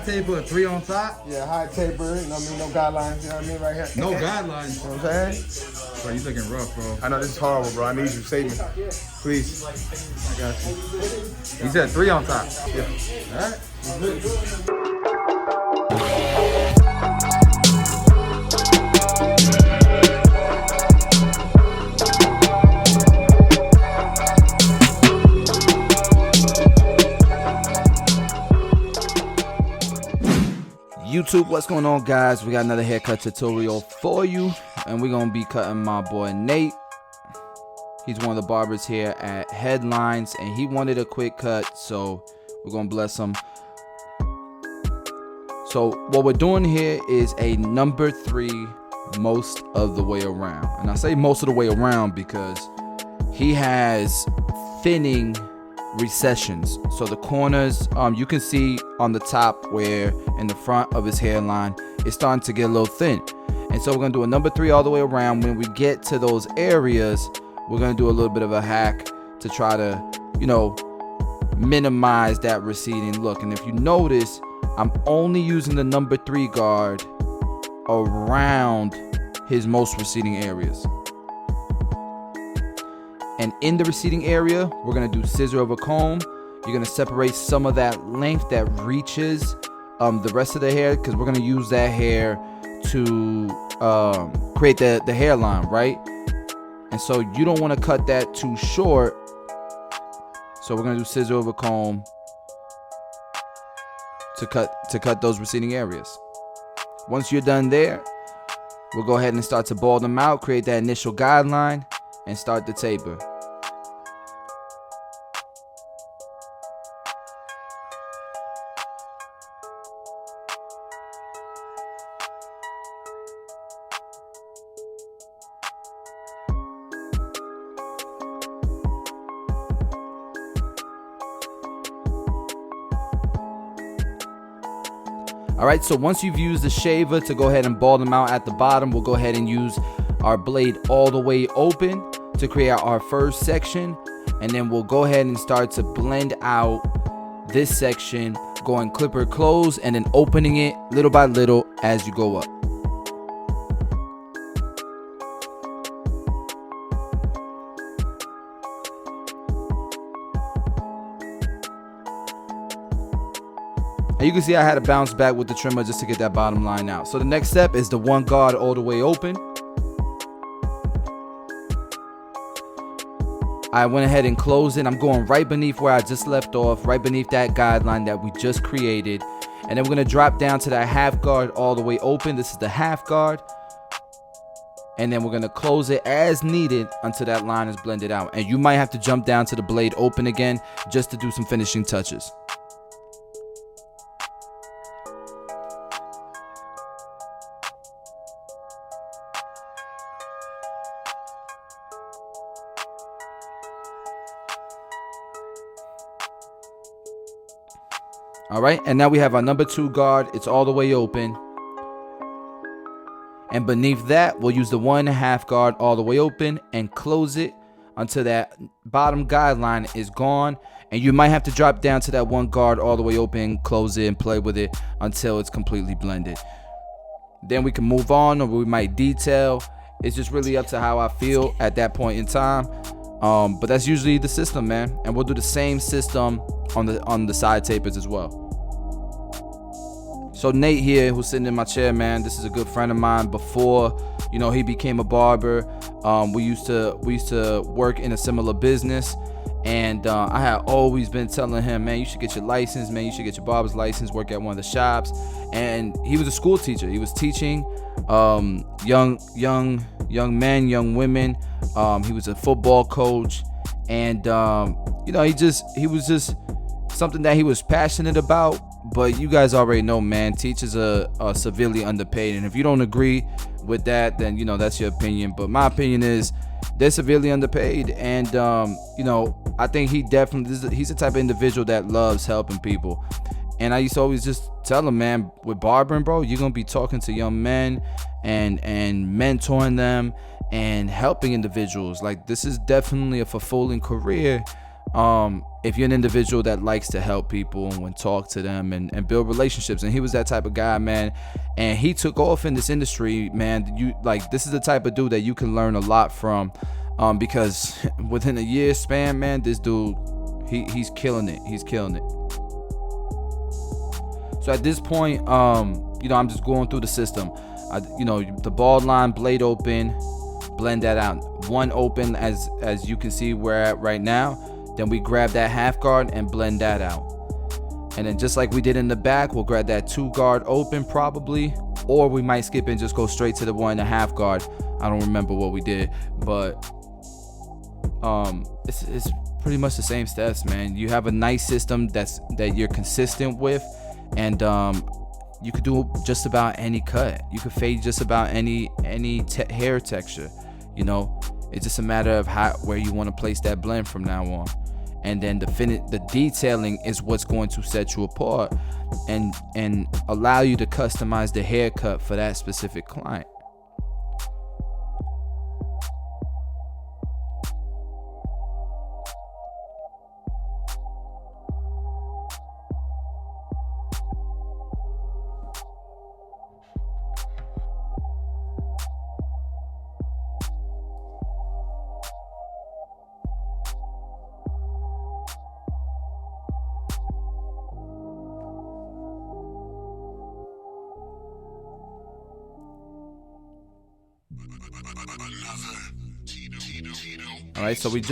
taper, 3 on top. Yeah, high taper. You know what I mean? No guidelines. You know what I mean? Right here. No guidelines. You know what I'm saying? Bro, you looking rough, bro. I know this is horrible, bro. I need you. Save me, please. I got you. You said 3 on top. Yeah. All right. YouTube, what's going on, guys? We got another haircut tutorial for you, and we're gonna be cutting my boy Nate. He's one of the barbers here at Headlines, and he wanted a quick cut, so we're gonna bless him. So what we're doing here is a number 3 most of the way around, and I say most of the way around because he has thinning recessions. So the corners, you can see on the top where in the front of his hairline it's starting to get a little thin, and so we're gonna do a number 3 all the way around. When we get to those areas, we're gonna do a little bit of a hack to try to, you know, minimize that receding look. And if you notice, I'm only using the number 3 guard around his most receding areas. And in the receding area, we're gonna do scissor over comb. You're gonna separate some of that length that reaches the rest of the hair, because we're gonna use that hair to create the hairline, right? And so you don't want to cut that too short. So we're gonna do scissor over comb to cut those receding areas. Once you're done there, we'll go ahead and start to ball them out, create that initial guideline, and start the taper. All right, so once you've used the shaver to go ahead and ball them out at the bottom, we'll go ahead and use our blade all the way open to create our first section, and then we'll go ahead and start to blend out this section, going clipper close and then opening it little by little as you go up. And you can see I had to bounce back with the trimmer just to get that bottom line out. So the next step is the 1 guard all the way open. I went ahead and closed it. I'm going right beneath where I just left off, right beneath that guideline that we just created. And then we're gonna drop down to that half guard all the way open. This is the half guard. And then we're gonna close it as needed until that line is blended out. And you might have to jump down to the blade open again just to do some finishing touches. All right, and now we have our number 2 guard. It's all the way open. And beneath that, we'll use the 1/2 guard all the way open and close it until that bottom guideline is gone. And you might have to drop down to that 1 guard all the way open, close it, and play with it until it's completely blended. Then we can move on, or we might detail. It's just really up to how I feel at that point in time. But that's usually the system, man. And we'll do the same system on the side tapers as well. So Nate here, who's sitting in my chair, man, this is a good friend of mine. Before, you know, he became a barber, we used to work in a similar business, and I had always been telling him, man, you should get your license, man, you should get your barber's license, work at one of the shops. And he was a school teacher. He was teaching young men, young women. He was a football coach, and you know, he was just something that he was passionate about. But you guys already know, man, teachers are severely underpaid, and if you don't agree with that, then, you know, that's your opinion. But my opinion is they're severely underpaid, and you know, I think he's the type of individual that loves helping people. And I used to always just tell him, man, with barbering, bro, you're gonna be talking to young men and mentoring them and helping individuals. Like, this is definitely a fulfilling career. if you're an individual that likes to help people and talk to them and build relationships, and he was that type of guy, man, and he took off in this industry, man. This is the type of dude that you can learn a lot from, because within a year span, man, this dude, he's killing it. He's killing it. So at this point, I'm just going through the system. The bald line, blade open, blend that out. One open, as you can see we're at right now. Then we grab that half guard and blend that out. And then just like we did in the back, we'll grab that 2 guard open probably, or we might skip and just go straight to the 1.5 guard. I don't remember what we did, but it's pretty much the same steps, man. You have a nice system that you're consistent with, and you could do just about any cut. You could fade just about any hair texture. It's just a matter of where you want to place that blend from now on. And then the detailing is what's going to set you apart and allow you to customize the haircut for that specific client. All right, so we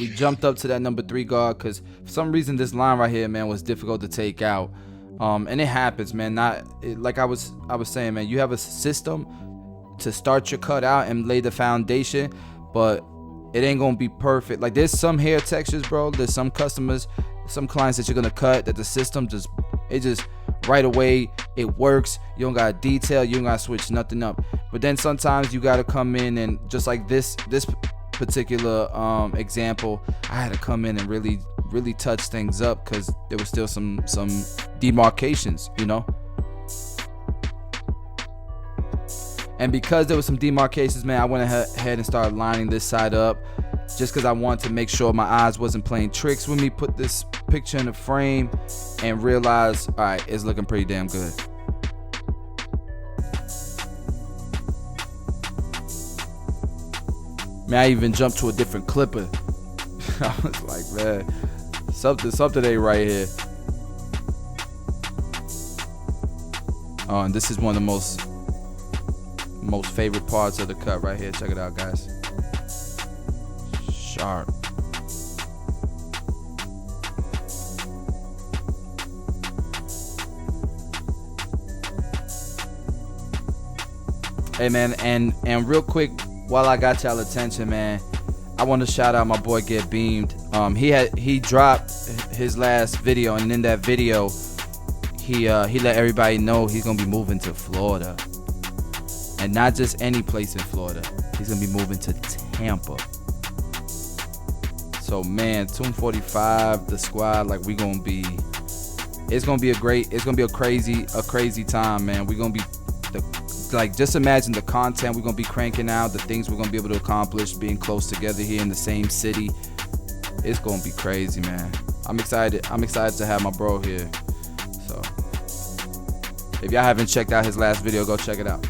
jumped up to that number 3 guard because for some reason this line right here, man, was difficult to take out, and it happens, man. Like I was saying, man, you have a system to start your cut out and lay the foundation, but it ain't gonna be perfect. Like there's some hair textures, bro. There's some customers, some clients that you're gonna cut that the system just right away it works. You don't gotta detail, you don't gotta switch nothing up. But then sometimes you gotta come in and just like this particular example, I had to come in and really touch things up because there was still some demarcations, and because there was some demarcations, man, I went ahead and started lining this side up just because I wanted to make sure my eyes wasn't playing tricks with me. Put this picture in the frame and realize, all right, it's looking pretty damn good. Man, I even jumped to a different clipper. I was like, man, something ain't right here. Oh, and this is one of the most favorite parts of the cut right here. Check it out, guys. Sharp. Hey, man, and real quick, while I got y'all attention, man, I want to shout out my boy Get Beamed. He dropped his last video, and in that video, he let everybody know he's gonna be moving to Florida, and not just any place in Florida. He's gonna be moving to Tampa. So, man, Tune 45, the squad, like it's gonna be a crazy time, man. We're gonna be just imagine the content we're gonna be cranking out, the things we're gonna be able to accomplish being close together here in the same city. It's gonna be crazy, man. I'm excited to have my bro here. So if y'all haven't checked out his last video, go check it out.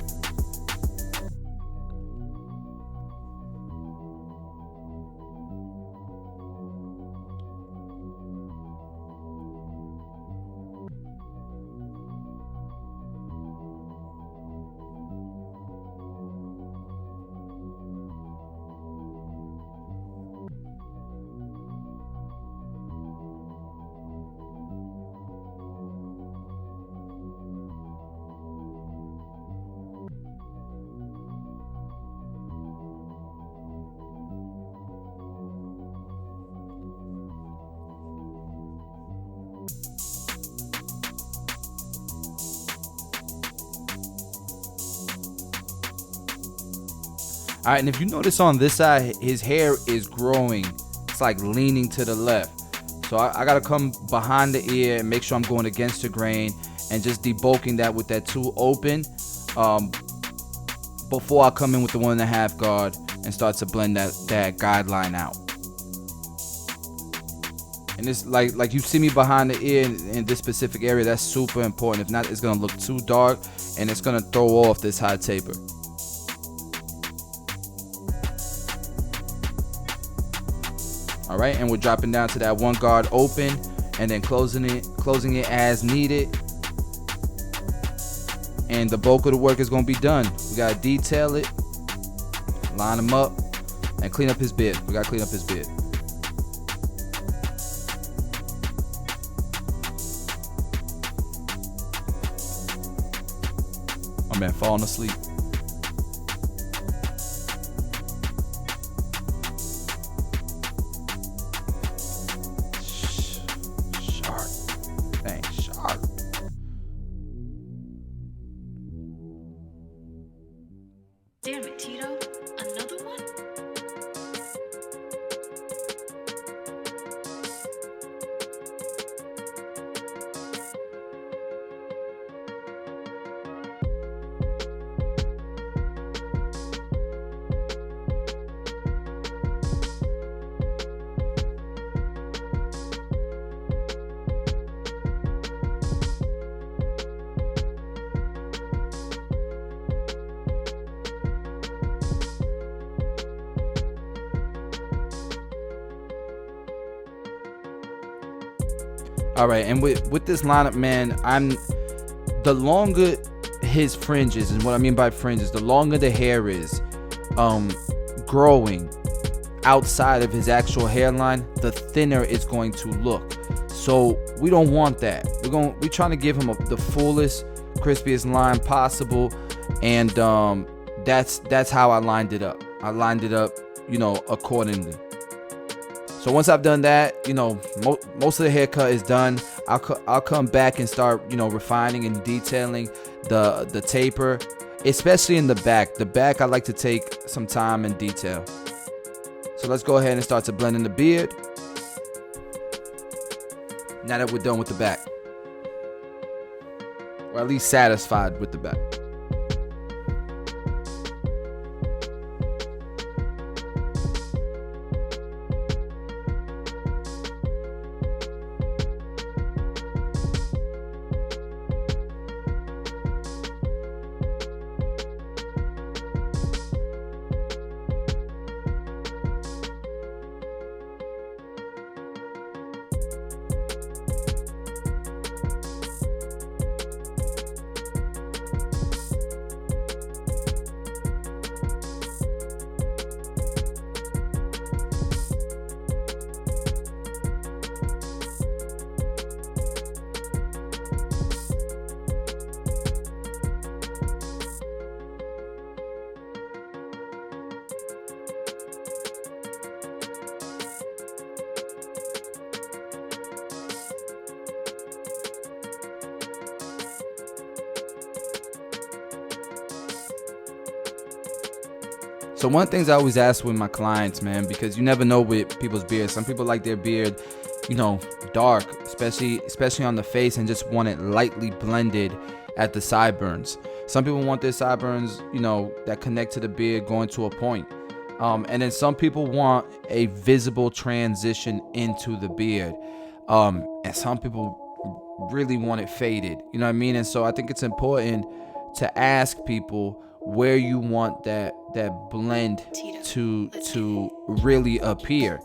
All right, and if you notice on this side, his hair is growing. It's like leaning to the left. So I gotta come behind the ear and make sure I'm going against the grain and just debulking that with that 2 open before I come in with the 1.5 guard and start to blend that guideline out. And it's like you see me behind the ear in this specific area. That's super important. If not, it's gonna look too dark and it's gonna throw off this high taper. All right, and we're dropping down to that one guard open and then closing it as needed. And the bulk of the work is gonna be done. We gotta detail it, line him up, and clean up his beard. We gotta clean up his beard. My man falling asleep. Sharp. Dang, sharp. Damn it, Tito. Another one? All right, and with this lineup, man, the longer his fringes, and what I mean by fringes, the longer the hair is growing outside of his actual hairline, the thinner it's going to look. So we don't want that. We're trying to give him the fullest, crispiest line possible, and that's how I lined it up. I lined it up, accordingly. So once I've done that, most of the haircut is done. I'll come back and start, refining and detailing the taper, especially in the back. The back, I like to take some time and detail. So let's go ahead and start to blend in the beard. Now that we're done with the back, or at least satisfied with the back. So one of the things I always ask with my clients, man, because you never know with people's beards. Some people like their beard, dark, especially on the face, and just want it lightly blended at the sideburns. Some people want their sideburns, that connect to the beard going to a point. And then some people want a visible transition into the beard. And some people really want it faded. You know what I mean? And so I think it's important to ask people where you want that blend to really appear.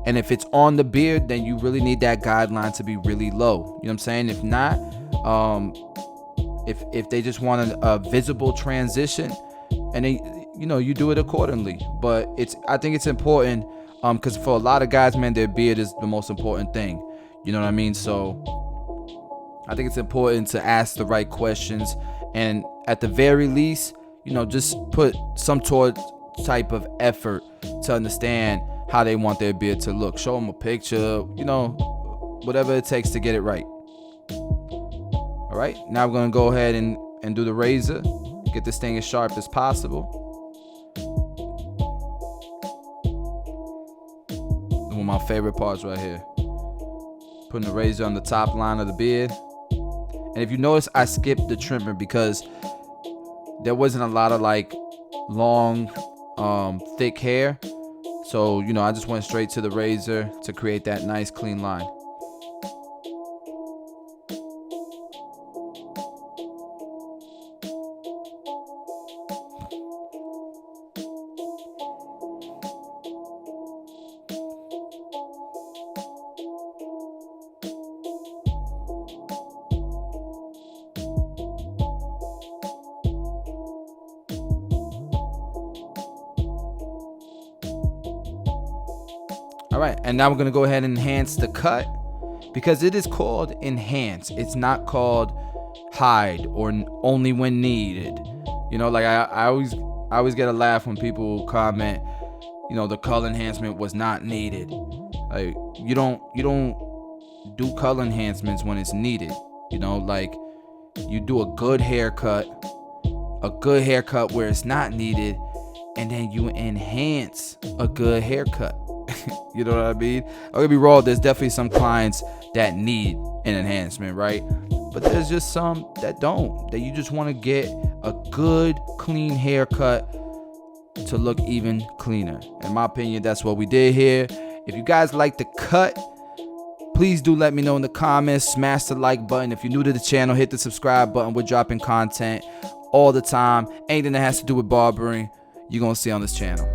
And if it's on the beard, then you really need that guideline to be really low. You know what I'm saying? If not, if they just want a visible transition, and then you do it accordingly. But I think it's important, because for a lot of guys, man, their beard is the most important thing. You know what I mean? So I think it's important to ask the right questions, and at the very least, just put some type of effort to understand how they want their beard to look. Show them a picture, whatever it takes to get it right. All right, now we're gonna go ahead and do the razor, get this thing as sharp as possible. One of my favorite parts right here, putting the razor on the top line of the beard. And if you notice, I skipped the trimmer because there wasn't a lot of long thick hair, So, you know, I just went straight to the razor to create that nice clean line. All right, and now we're gonna go ahead and enhance the cut, because it is called enhance. It's not called hide or only when needed. You know, like I always get a laugh when people comment, you know, the color enhancement was not needed. Like you don't do color enhancements when it's needed. You know, like you do a good haircut where it's not needed, and then you enhance a good haircut. You know what I mean? I'm gonna be raw. There's definitely some clients that need an enhancement, right? But there's just some that don't. That you just want to get a good, clean haircut to look even cleaner. In my opinion, that's what we did here. If you guys like the cut, please do let me know in the comments. Smash the like button. If you're new to the channel, hit the subscribe button. We're dropping content all the time. Anything that has to do with barbering, you're gonna see on this channel.